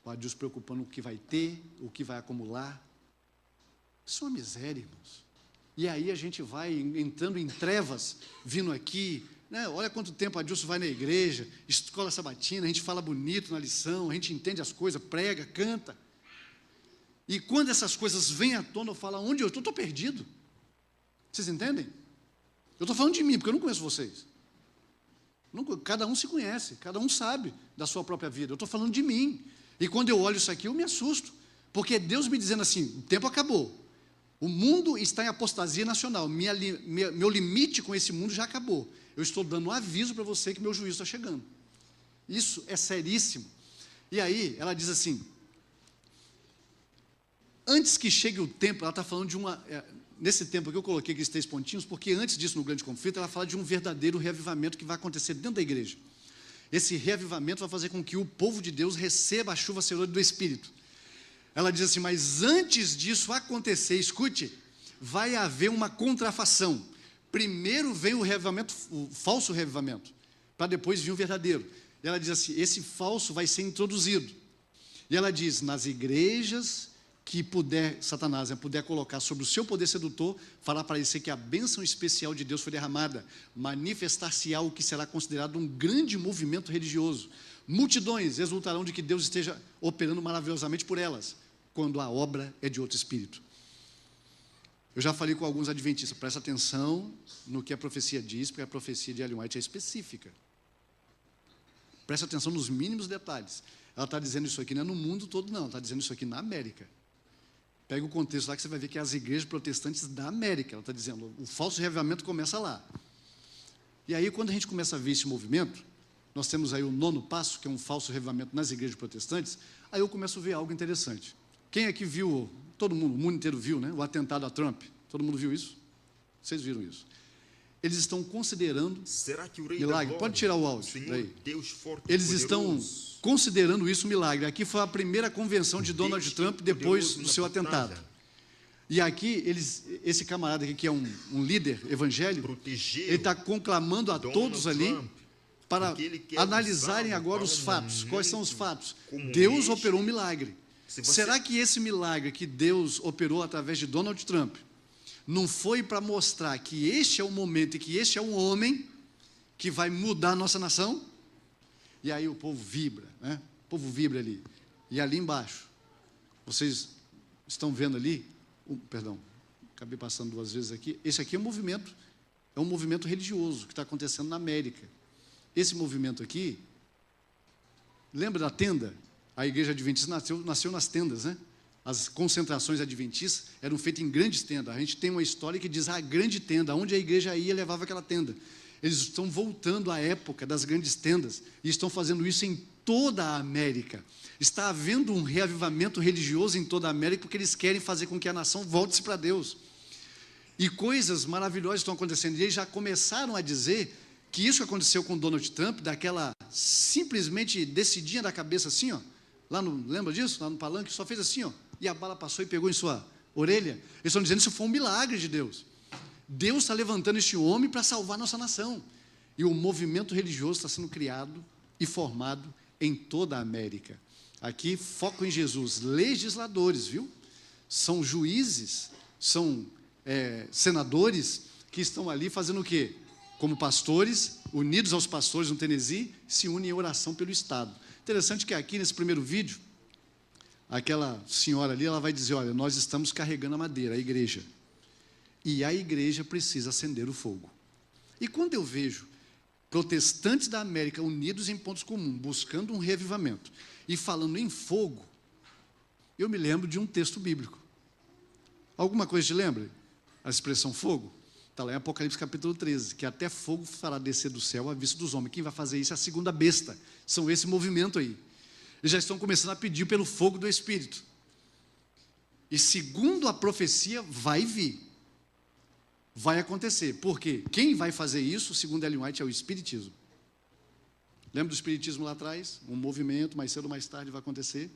Speaker 1: O Adilson preocupando com o que vai ter, o que vai acumular. Isso é uma miséria, irmãos. E aí a gente vai entrando em trevas, vindo aqui, né? Olha quanto tempo a Adilson vai na igreja, escola sabatina, a gente fala bonito na lição, a gente entende as coisas, prega, canta. E quando essas coisas vêm à tona, eu falo, onde eu estou perdido. Vocês entendem? Eu estou falando de mim, porque eu não conheço vocês. Cada um se conhece, cada um sabe da sua própria vida. Eu estou falando de mim. E quando eu olho isso aqui, eu me assusto. Porque é Deus me dizendo assim, o tempo acabou. O mundo está em apostasia nacional. Meu limite com esse mundo já acabou. Eu estou dando um aviso para você que meu juízo está chegando. Isso é seríssimo. E aí, ela diz assim, antes que chegue o tempo, ela está falando de uma... Nesse tempo que eu coloquei aqueles 3 pontinhos, porque antes disso, no grande conflito, ela fala de um verdadeiro reavivamento que vai acontecer dentro da igreja. Esse reavivamento vai fazer com que o povo de Deus receba a chuva serôdia do Espírito. Ela diz assim, mas antes disso acontecer, escute, vai haver uma contrafação. Primeiro vem o revivamento, o falso revivamento, para depois vir o verdadeiro. E ela diz assim, esse falso vai ser introduzido. E ela diz, nas igrejas que Satanás puder colocar sobre o seu poder sedutor, falar para ele que a bênção especial de Deus foi derramada, manifestar-se-á o que será considerado um grande movimento religioso. Multidões exultarão de que Deus esteja operando maravilhosamente por elas, quando a obra é de outro espírito. Eu já falei com alguns adventistas, presta atenção no que a profecia diz, porque a profecia de Ellen White é específica. Presta atenção nos mínimos detalhes. Ela está dizendo isso aqui não é no mundo todo, não, está dizendo isso aqui na América. Pega o contexto lá que você vai ver que é as igrejas protestantes da América. Ela está dizendo, o falso revivamento começa lá. E aí, quando a gente começa a ver esse movimento, nós temos aí o 9º passo, que é um falso revivamento nas igrejas protestantes, aí eu começo a ver algo interessante. Quem aqui viu, todo mundo, o mundo inteiro viu, né? O atentado a Trump? Todo mundo viu isso? Vocês viram isso? Eles estão considerando
Speaker 3: Será que o rei
Speaker 1: milagre.
Speaker 3: da
Speaker 1: Pode
Speaker 3: glória,
Speaker 1: tirar o áudio
Speaker 3: Senhor,
Speaker 1: daí.
Speaker 3: Deus forte e
Speaker 1: Eles estão
Speaker 3: poderoso,
Speaker 1: considerando isso um milagre. Aqui foi a primeira convenção de Donald
Speaker 3: Deus
Speaker 1: Trump depois
Speaker 3: poderoso
Speaker 1: do
Speaker 3: na
Speaker 1: seu
Speaker 3: batalha,
Speaker 1: atentado. E aqui, esse camarada aqui, que é um líder evangélico,
Speaker 3: protegeu
Speaker 1: ele está conclamando a
Speaker 3: Donald
Speaker 1: todos ali
Speaker 3: Trump,
Speaker 1: para
Speaker 3: porque ele quer
Speaker 1: analisarem
Speaker 3: usá-lo
Speaker 1: agora
Speaker 3: para
Speaker 1: os
Speaker 3: um
Speaker 1: fatos. Quais são os
Speaker 3: momento
Speaker 1: fatos?
Speaker 3: como
Speaker 1: Deus
Speaker 3: este.
Speaker 1: operou um milagre.
Speaker 3: Se você-
Speaker 1: Será que esse milagre que Deus operou através de Donald Trump não foi para mostrar que este é o momento e que este é um homem que vai mudar a nossa nação? E aí o povo vibra, né? O povo vibra ali. E ali embaixo, vocês estão vendo ali, perdão, acabei passando 2 vezes aqui, esse aqui é um movimento religioso que está acontecendo na América. Esse movimento aqui, lembra da tenda? A igreja adventista nasceu nas tendas, né? As concentrações adventistas eram feitas em grandes tendas. A gente tem uma história que diz a grande tenda, onde a igreja ia levava aquela tenda. Eles estão voltando à época das grandes tendas e estão fazendo isso em toda a América. Está havendo um reavivamento religioso em toda a América porque eles querem fazer com que a nação volte-se para Deus. E coisas maravilhosas estão acontecendo. E eles já começaram a dizer que isso que aconteceu com Donald Trump, daquela simplesmente descidinha da cabeça assim, ó, lembra disso? Lá no palanque, só fez assim, ó, e a bala passou e pegou em sua orelha. Eles estão dizendo que isso foi um milagre de Deus. Deus está levantando este homem para salvar a nossa nação. E o movimento religioso está sendo criado e formado em toda a América. Aqui, foco em Jesus. Legisladores, viu? São juízes, são senadores que estão ali fazendo o quê? Como pastores, unidos aos pastores no Tennessee, se unem em oração pelo Estado. Interessante que aqui, nesse primeiro vídeo, aquela senhora ali, ela vai dizer, olha, nós estamos carregando a madeira, a igreja. E a igreja precisa acender o fogo. E quando eu vejo protestantes da América unidos em pontos comuns, buscando um revivamento, e falando em fogo, eu me lembro de um texto bíblico. Alguma coisa te lembra? A expressão fogo? Está lá em Apocalipse capítulo 13, que até fogo fará descer do céu à vista dos homens. Quem vai fazer isso é a segunda besta. São esse movimento aí. Eles já estão começando a pedir pelo fogo do Espírito. E segundo a profecia, vai vir. Vai acontecer. Por quê? Quem vai fazer isso, segundo Ellen White, é o Espiritismo. Lembra do Espiritismo lá atrás? Um movimento, mais cedo ou mais tarde vai acontecer.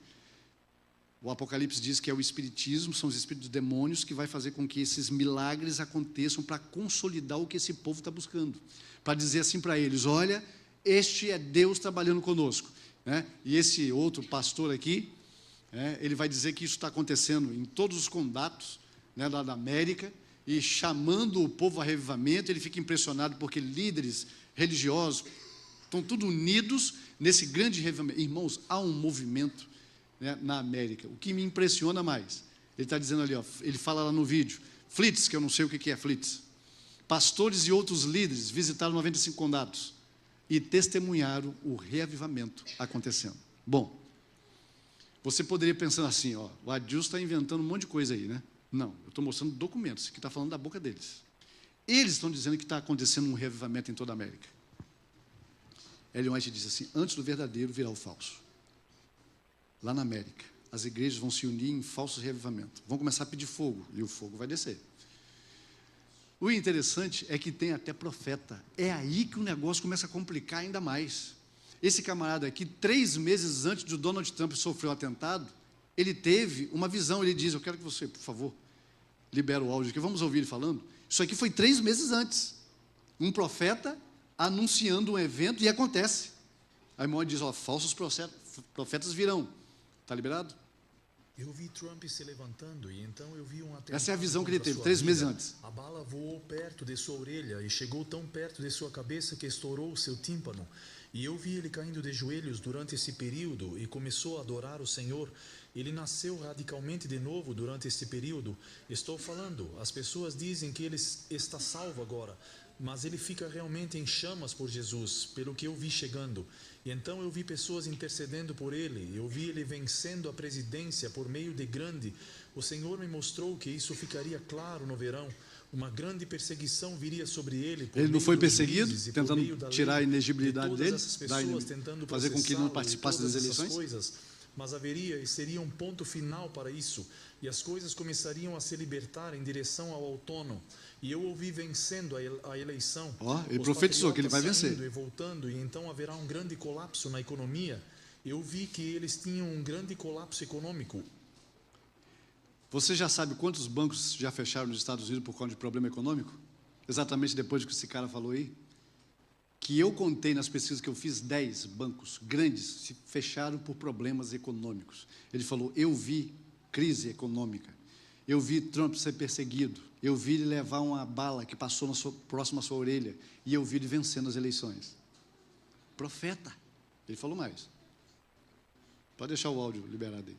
Speaker 1: O Apocalipse diz que é o Espiritismo, são os espíritos demônios que vai fazer com que esses milagres aconteçam para consolidar o que esse povo está buscando. Para dizer assim para eles, olha, este é Deus trabalhando conosco. Né? E esse outro pastor aqui, ele vai dizer que isso está acontecendo em todos os condatos, né, lá da América, e chamando o povo a revivamento. Ele fica impressionado porque líderes religiosos estão todos unidos nesse grande revivamento. Irmãos, há um movimento, né, na América. O que me impressiona mais, ele está dizendo ali, ó, ele fala lá no vídeo, Flits, que eu não sei o que é Flits, pastores e outros líderes visitaram 95 condados e testemunharam o reavivamento acontecendo. Bom, você poderia pensar assim, ó, o Adilson está inventando um monte de coisa aí, né? Não, eu estou mostrando documentos, que está falando da boca deles. Eles estão dizendo que está acontecendo um reavivamento em toda a América. Ellen White diz assim, antes do verdadeiro virá o falso. Lá na América, as igrejas vão se unir em falso reavivamento. Vão começar a pedir fogo, e o fogo vai descer. O interessante é que tem até profeta. É aí que o negócio começa a complicar ainda mais. Esse camarada aqui, 3 meses antes de Donald Trump sofrer o atentado, ele teve uma visão, ele diz, eu quero que você, por favor, libere o áudio aqui, vamos ouvir ele falando. Isso aqui foi 3 meses antes. Um profeta anunciando um evento e acontece. Aí Moody diz, falsos profetas virão. Está liberado?
Speaker 3: Eu vi Trump se levantando e então eu vi um atentado.
Speaker 1: Essa é a visão que ele
Speaker 3: contra
Speaker 1: teve,
Speaker 3: sua
Speaker 1: 3 meses
Speaker 3: vida.
Speaker 1: antes.
Speaker 3: A bala voou perto de sua orelha e chegou tão perto de sua cabeça que estourou seu tímpano. E eu vi ele caindo de joelhos durante esse período e começou a adorar o Senhor. Ele nasceu radicalmente de novo durante esse período. Estou falando, as pessoas dizem que ele está salvo agora, mas ele fica realmente em chamas por Jesus, pelo que eu vi chegando. E então eu vi pessoas intercedendo por ele, eu vi ele vencendo a presidência por meio de grande. O Senhor me mostrou que isso ficaria claro no verão. Uma grande perseguição viria sobre ele.
Speaker 1: Ele não foi perseguido, tentando tirar a inegibilidade dele, fazer com que ele não participasse das eleições?
Speaker 3: Mas haveria e seria um ponto final para isso, e as coisas começariam a se libertar em direção ao outono. E eu ouvi vencendo a eleição.
Speaker 1: Ele profetizou que ele vai vencer.
Speaker 3: E voltando, e então haverá um grande colapso na economia. Eu vi que eles tinham um grande colapso econômico.
Speaker 1: Você já sabe quantos bancos já fecharam nos Estados Unidos por conta de problema econômico? Exatamente depois do que esse cara falou aí? Que eu contei nas pesquisas que eu fiz, 10 bancos grandes se fecharam por problemas econômicos. Ele falou, eu vi crise econômica, eu vi Trump ser perseguido, eu vi ele levar uma bala que passou próximo à sua orelha, e eu vi ele vencendo as eleições. Profeta. Ele falou mais. Pode deixar o áudio liberado aí.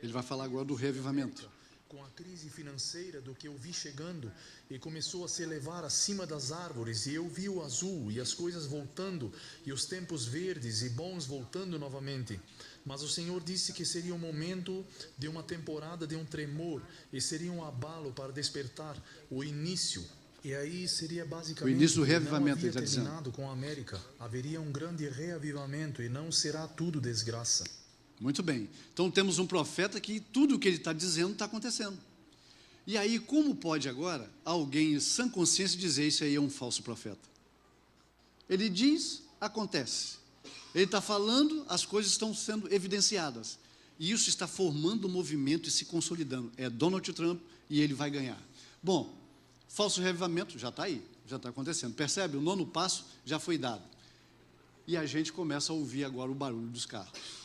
Speaker 1: Ele vai falar agora do reavivamento.
Speaker 3: Com a crise financeira do que eu vi chegando, e começou a se elevar acima das árvores, e eu vi o azul, e as coisas voltando, e os tempos verdes e bons voltando novamente. Mas o Senhor disse que seria um momento de uma temporada de um tremor, e seria um abalo para despertar o início. E aí seria basicamente
Speaker 1: o início do reavivamento,
Speaker 3: não havia
Speaker 1: ele está
Speaker 3: terminado
Speaker 1: dizendo.
Speaker 3: com a América. Haveria um grande reavivamento, e não será tudo desgraça.
Speaker 1: Muito bem. Então temos um profeta que tudo o que ele está dizendo está acontecendo. E aí, como pode agora alguém em sã consciência dizer isso aí é um falso profeta? Ele diz, acontece. Ele está falando, as coisas estão sendo evidenciadas. E isso está formando um movimento e se consolidando. É Donald Trump e ele vai ganhar. Bom, falso reavivamento já está aí, já está acontecendo. Percebe? O 9º passo já foi dado. E a gente começa a ouvir agora o barulho dos carros.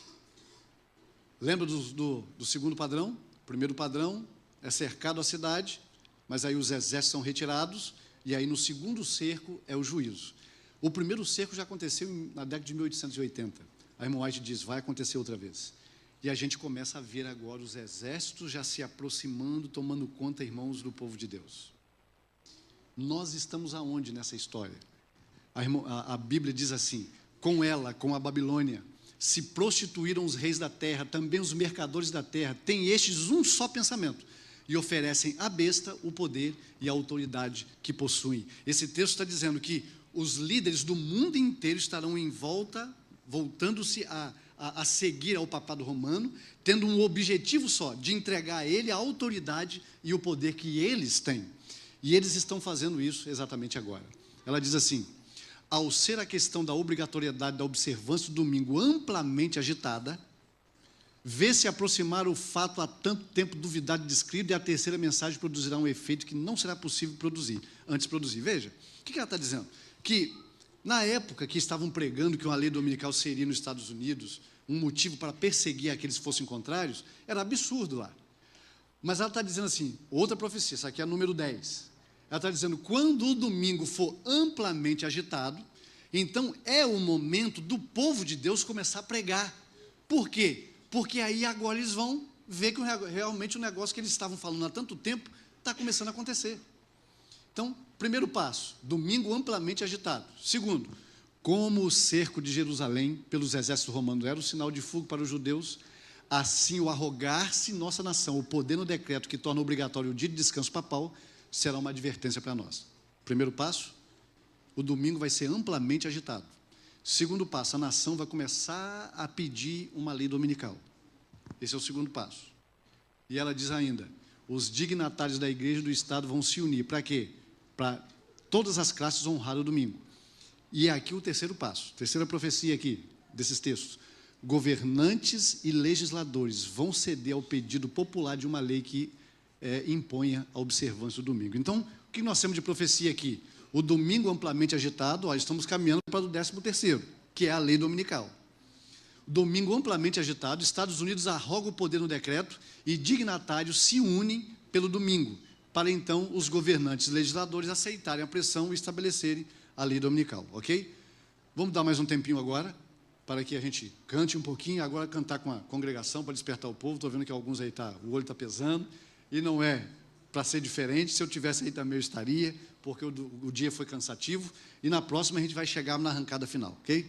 Speaker 1: Lembra do 2º padrão? O primeiro padrão é cercado a cidade, mas aí os exércitos são retirados, e aí no 2º cerco é o juízo. O primeiro cerco já aconteceu na década de 1880. A irmã White diz, vai acontecer outra vez. E a gente começa a ver agora os exércitos já se aproximando, tomando conta, irmãos, do povo de Deus. Nós estamos aonde nessa história? A Bíblia diz assim, com ela, com a Babilônia, se prostituíram os reis da terra, também os mercadores da terra, têm estes um só pensamento, e oferecem à besta o poder e a autoridade que possuem. Esse texto está dizendo que os líderes do mundo inteiro estarão em volta, voltando-se a seguir ao papado romano, tendo um objetivo só, de entregar a ele a autoridade e o poder que eles têm. E eles estão fazendo isso exatamente agora. Ela diz assim, ao ser a questão da obrigatoriedade da observância do domingo amplamente agitada, vê-se aproximar o fato há tanto tempo duvidado e descrito, e a terceira mensagem produzirá um efeito que não será possível antes produzir. Veja, o que ela está dizendo? Que na época que estavam pregando que uma lei dominical seria nos Estados Unidos um motivo para perseguir aqueles que fossem contrários, era absurdo lá. Mas ela está dizendo assim, outra profecia, essa aqui é a número 10. Ela está dizendo, quando o domingo for amplamente agitado, então é o momento do povo de Deus começar a pregar. Por quê? Porque aí agora eles vão ver que realmente o negócio que eles estavam falando há tanto tempo está começando a acontecer. Então, primeiro passo, domingo amplamente agitado. Segundo, como o cerco de Jerusalém pelos exércitos romanos era o sinal de fuga para os judeus, assim o arrogar-se nossa nação, o poder no decreto que torna obrigatório o dia de descanso papal, será uma advertência para nós. Primeiro passo, o domingo vai ser amplamente agitado. Segundo passo, a nação vai começar a pedir uma lei dominical. Esse é o segundo passo. E ela diz ainda, os dignatários da igreja e do Estado vão se unir. Para quê? Para todas as classes honrar o domingo. E é aqui o terceiro passo, terceira profecia aqui, desses textos. governantes e legisladores vão ceder ao pedido popular de uma lei que imponha a observância do domingo. Então, o que nós temos de profecia aqui? O domingo amplamente agitado, estamos caminhando para o 13º, que é a lei dominical. Domingo amplamente agitado, Estados Unidos arroga o poder no decreto e dignatários se unem pelo domingo, para então os governantes e legisladores aceitarem a pressão e estabelecerem a lei dominical, ok? Vamos dar mais um tempinho agora, para que a gente cante um pouquinho, agora cantar com a congregação para despertar o povo. Estou vendo que alguns aí o olho está pesando, e não é para ser diferente. Se eu tivesse aí também eu estaria, porque o dia foi cansativo, e na próxima a gente vai chegar na arrancada final, ok?